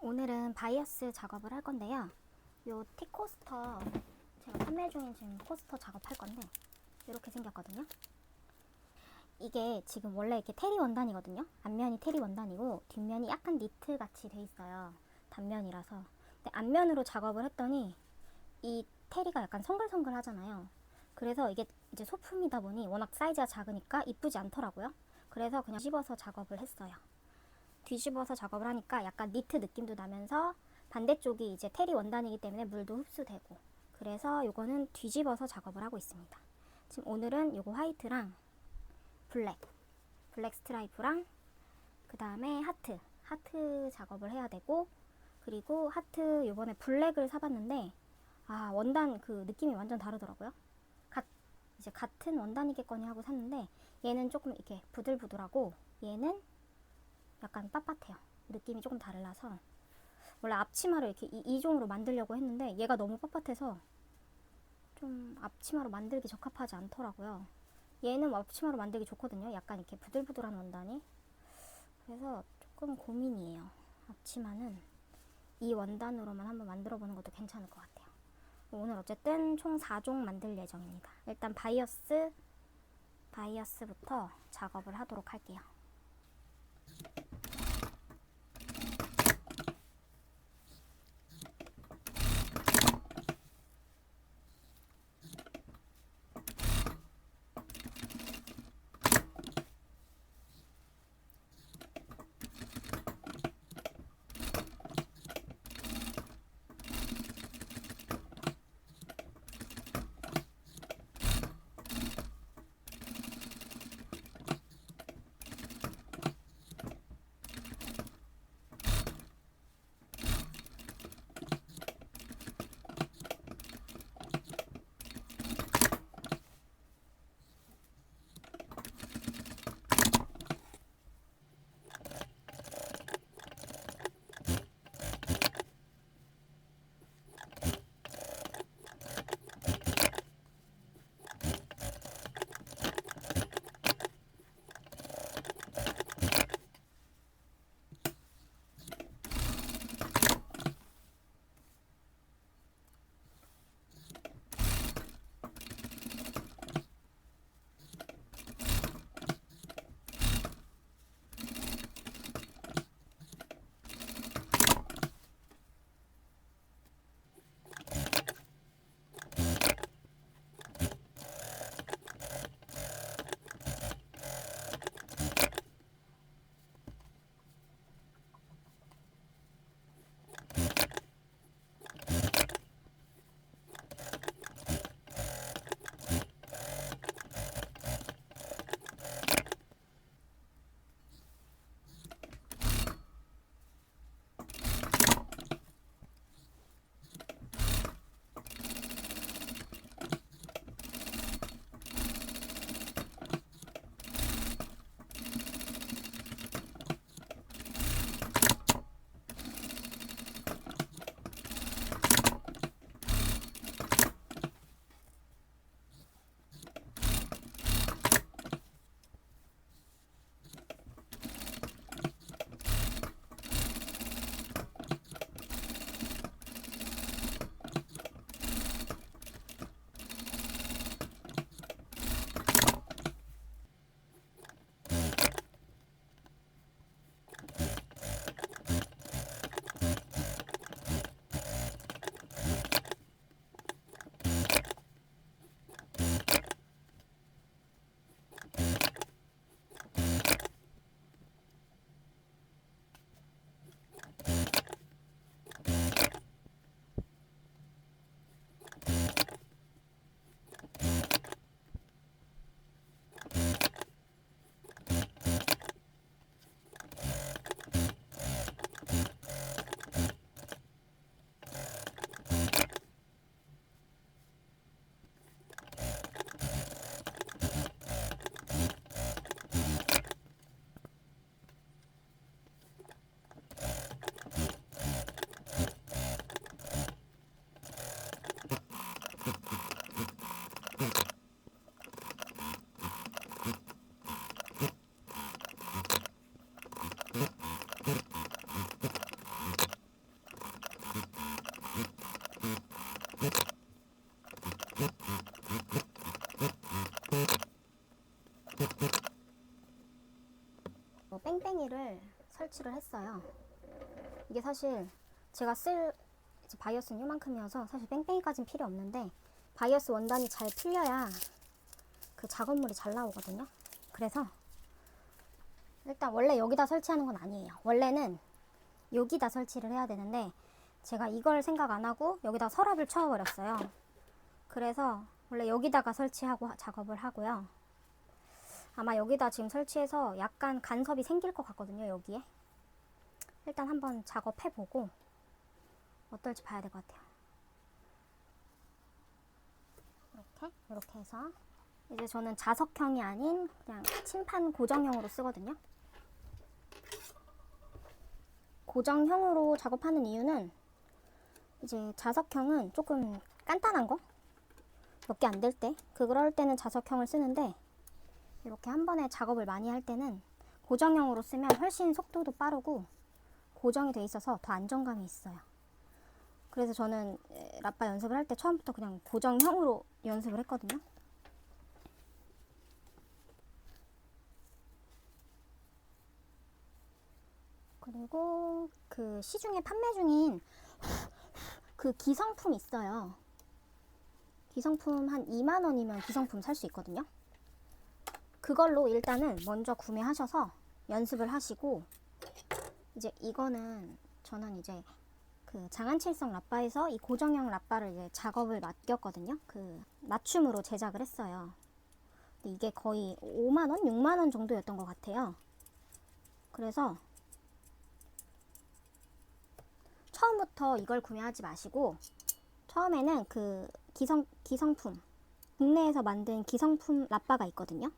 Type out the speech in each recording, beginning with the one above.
오늘은 바이어스 작업을 할 건데요. 요 티코스터, 제가 판매 중인 지금 코스터 작업할 건데 이렇게 생겼거든요. 이게 지금 원래 이렇게 테리 원단이거든요. 앞면이 테리 원단이고 뒷면이 약간 니트 같이 돼 있어요. 단면이라서. 근데 앞면으로 작업을 했더니 이 테리가 약간 성글성글 하잖아요. 그래서 이게 이제 소품이다 보니 워낙 사이즈가 작으니까 이쁘지 않더라고요. 그래서 그냥 뒤집어서 작업을 했어요. 뒤집어서 작업을 하니까 약간 니트 느낌도 나면서 반대쪽이 이제 테리 원단이기 때문에 물도 흡수되고, 그래서 요거는 뒤집어서 작업을 하고 있습니다. 지금 오늘은 요거 화이트랑 블랙 스트라이프랑 그 다음에 하트 작업을 해야 되고, 그리고 하트 요번에 블랙을 사봤는데 원단 그 느낌이 완전 다르더라고요. 이제 같은 원단이겠거니 하고 샀는데 얘는 조금 이렇게 부들부들하고 얘는 약간 빳빳해요. 느낌이 조금 달라서 원래 앞치마를 이렇게 이 종으로 만들려고 했는데 얘가 너무 빳빳해서 좀 앞치마로 만들기 적합하지 않더라고요. 얘는 앞치마로 만들기 좋거든요. 약간 이렇게 부들부들한 원단이. 그래서 조금 고민이에요. 앞치마는 이 원단으로만 한번 만들어 보는 것도 괜찮을 것 같아요. 오늘 어쨌든 총 4종 만들 예정입니다. 일단 바이어스부터 작업을 하도록 할게요. 뺑뺑이를 설치를 했어요. 이게 사실 제가 쓸 바이어스는 요만큼이어서 사실 뺑뺑이까지는 필요 없는데, 바이어스 원단이 잘 풀려야 그 작업물이 잘 나오거든요. 그래서 일단 원래 여기다 설치하는 건 아니에요. 원래는 여기다 설치를 해야 되는데 제가 이걸 생각 안 하고 여기다 서랍을 쳐버렸어요. 그래서 원래 여기다가 설치하고 작업을 하고요. 아마 여기다 지금 설치해서 약간 간섭이 생길 것 같거든요, 여기에. 일단 한번 작업해보고 어떨지 봐야 될 것 같아요. 이렇게 해서 이제 저는 자석형이 아닌 그냥 침판 고정형으로 쓰거든요. 고정형으로 작업하는 이유는 이제 자석형은 조금 간단한 거? 몇 개 안 될 때? 그럴 때는 자석형을 쓰는데, 이렇게 한 번에 작업을 많이 할 때는 고정형으로 쓰면 훨씬 속도도 빠르고 고정이 돼 있어서 더 안정감이 있어요. 그래서 저는 라빠 연습을 할 때 처음부터 그냥 고정형으로 연습을 했거든요. 그리고 그 시중에 판매 중인 그 기성품 있어요. 기성품 한 2만원이면 기성품 살 수 있거든요. 그걸로 일단은 먼저 구매하셔서 연습을 하시고, 이제 이거는 저는 이제 그 장안칠성 라빠에서 이 고정형 라빠를 이제 작업을 맡겼거든요. 그 맞춤으로 제작을 했어요. 근데 이게 거의 5만원, 6만원 정도였던 것 같아요. 그래서 처음부터 이걸 구매하지 마시고, 처음에는 그 기성품, 국내에서 만든 기성품 라빠가 있거든요.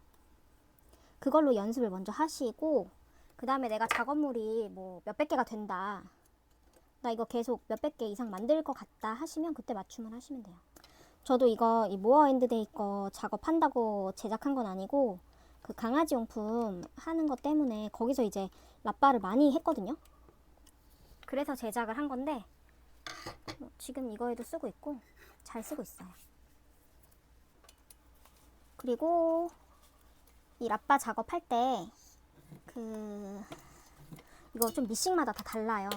그걸로 연습을 먼저 하시고, 그 다음에 내가 작업물이 뭐 몇백 개가 된다, 나 이거 계속 몇백 개 이상 만들 것 같다 하시면 그때 맞춤을 하시면 돼요. 저도 이거 이 모어앤드데이 거 작업한다고 제작한 건 아니고, 그 강아지 용품 하는 것 때문에 거기서 이제 라빠를 많이 했거든요. 그래서 제작을 한 건데, 지금 이거에도 쓰고 있고 잘 쓰고 있어요. 그리고 이 라빠 작업할 때 이거 좀 미싱마다 다 달라요.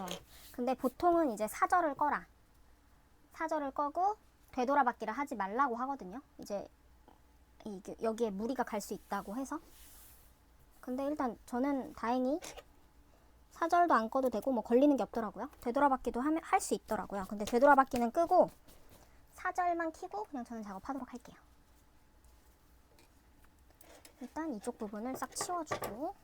근데 보통은 이제 사절을 꺼라, 사절을 꺼고 되돌아받기를 하지 말라고 하거든요. 이제 여기에 무리가 갈 수 있다고 해서. 근데 일단 저는 다행히 사절도 안 꺼도 되고 뭐 걸리는 게 없더라고요. 되돌아받기도 할 수 있더라고요. 근데 되돌아받기는 끄고 사절만 켜고 그냥 저는 작업하도록 할게요. 일단 이쪽 부분을 싹 치워주고,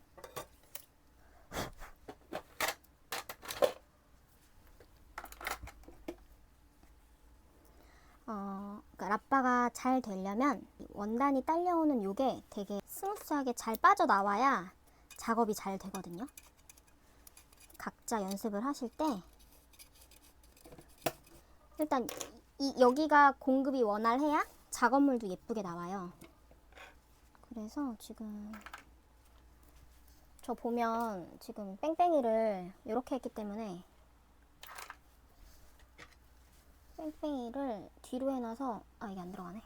그러니까 라빠가 잘 되려면 원단이 딸려오는 요게 되게 스무스하게 잘 빠져나와야 작업이 잘 되거든요. 각자 연습을 하실 때 일단 여기가 공급이 원활해야 작업물도 예쁘게 나와요. 그래서 지금 저 보면 지금 뺑뺑이를 이렇게 했기 때문에 뺑뺑이를 뒤로 해놔서 이게 안 들어가네.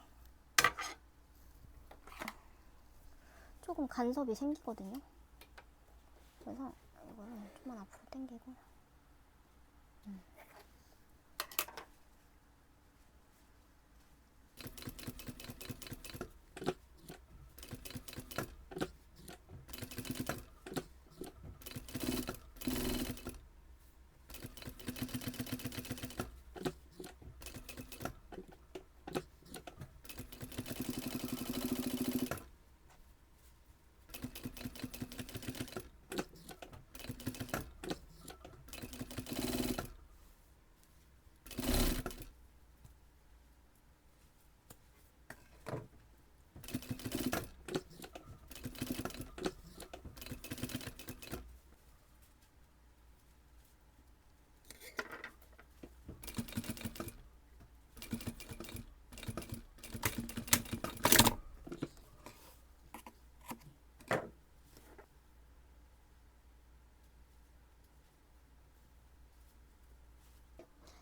조금 간섭이 생기거든요. 그래서 이거를 좀만 앞으로 당기고,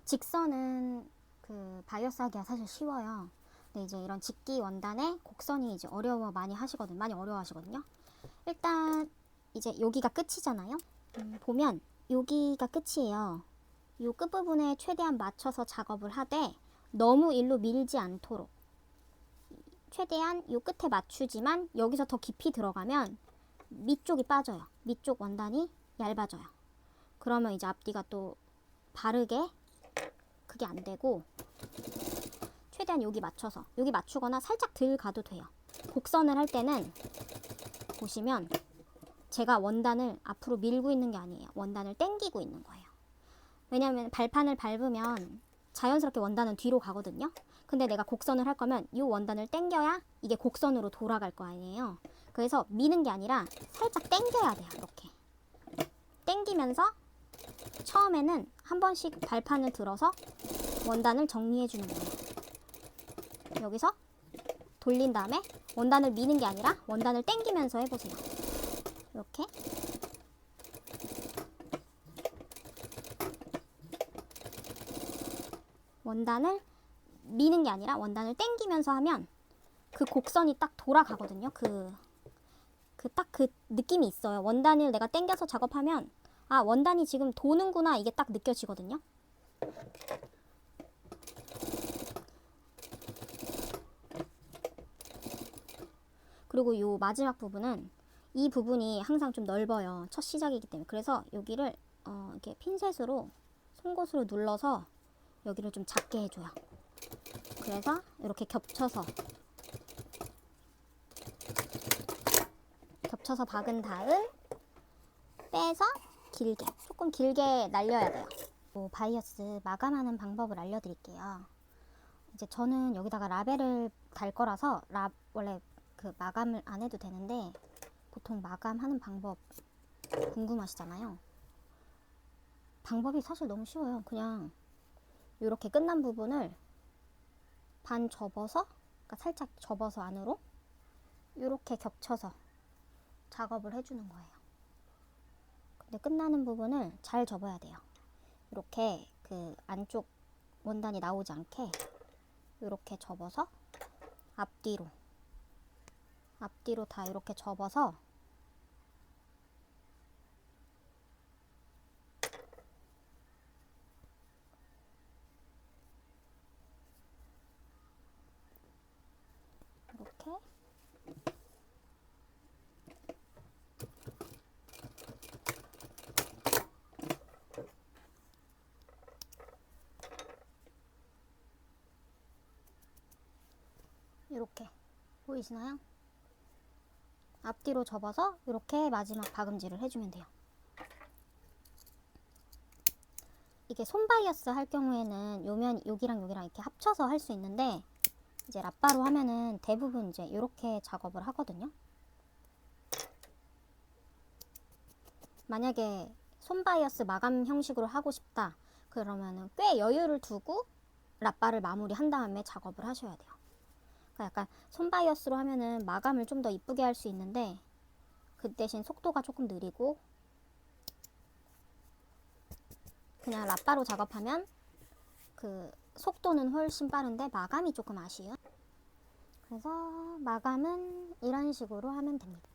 직선은 그 바이어스하기가 사실 쉬워요. 근데 이제 이런 직기 원단에 곡선이 이제 많이 어려워하시거든요. 일단 이제 여기가 끝이잖아요. 보면 여기가 끝이에요. 이 끝부분에 최대한 맞춰서 작업을 하되 너무 일로 밀지 않도록 최대한 이 끝에 맞추지만 여기서 더 깊이 들어가면 밑쪽이 빠져요. 밑쪽 원단이 얇아져요. 그러면 이제 앞뒤가 또 바르게 그게 안 되고 최대한 여기 맞춰서 여기 맞추거나 살짝 들 가도 돼요. 곡선을 할 때는 보시면 제가 원단을 앞으로 밀고 있는 게 아니에요. 원단을 당기고 있는 거예요. 왜냐하면 발판을 밟으면 자연스럽게 원단은 뒤로 가거든요. 근데 내가 곡선을 할 거면 이 원단을 당겨야 이게 곡선으로 돌아갈 거 아니에요. 그래서 미는 게 아니라 살짝 당겨야 돼요. 이렇게 당기면서 처음에는 한 번씩 발판을 들어서 원단을 정리해 주는 거예요. 여기서 돌린 다음에 원단을 미는 게 아니라 원단을 당기면서 해보세요. 이렇게 원단을 미는 게 아니라 원단을 당기면서 하면 그 곡선이 딱 돌아가거든요. 딱 그 느낌이 있어요. 원단을 내가 당겨서 작업하면 아, 원단이 지금 도는구나, 이게 딱 느껴지거든요. 그리고 요 마지막 부분은 이 부분이 항상 좀 넓어요. 첫 시작이기 때문에. 그래서 여기를 이렇게 핀셋으로 송곳으로 눌러서 여기를 좀 작게 해줘요. 그래서 이렇게 겹쳐서 박은 다음 빼서 조금 길게 날려야 돼요. 바이어스 마감하는 방법을 알려드릴게요. 이제 저는 여기다가 라벨을 달 거라서 원래 그 마감을 안 해도 되는데 보통 마감하는 방법 궁금하시잖아요. 방법이 사실 너무 쉬워요. 그냥 이렇게 끝난 부분을 반 접어서, 그러니까 살짝 접어서 안으로 이렇게 겹쳐서 작업을 해주는 거예요. 근데 끝나는 부분을 잘 접어야 돼요. 이렇게 그 안쪽 원단이 나오지 않게 이렇게 접어서 앞뒤로 다 이렇게 접어서 이렇게 보이시나요? 앞뒤로 접어서 이렇게 마지막 박음질을 해주면 돼요. 이게 손바이어스 할 경우에는 여기랑 이렇게 합쳐서 할 수 있는데 이제 랍바로 하면은 대부분 이제 이렇게 작업을 하거든요. 만약에 손바이어스 마감 형식으로 하고 싶다 그러면은 꽤 여유를 두고 랍바를 마무리한 다음에 작업을 하셔야 돼요. 그러니까 약간 손바이어스로 하면은 마감을 좀 더 이쁘게 할 수 있는데 그 대신 속도가 조금 느리고 그냥 랍바로 작업하면 그 속도는 훨씬 빠른데 마감이 조금 아쉬운. 그래서 마감은 이런 식으로 하면 됩니다.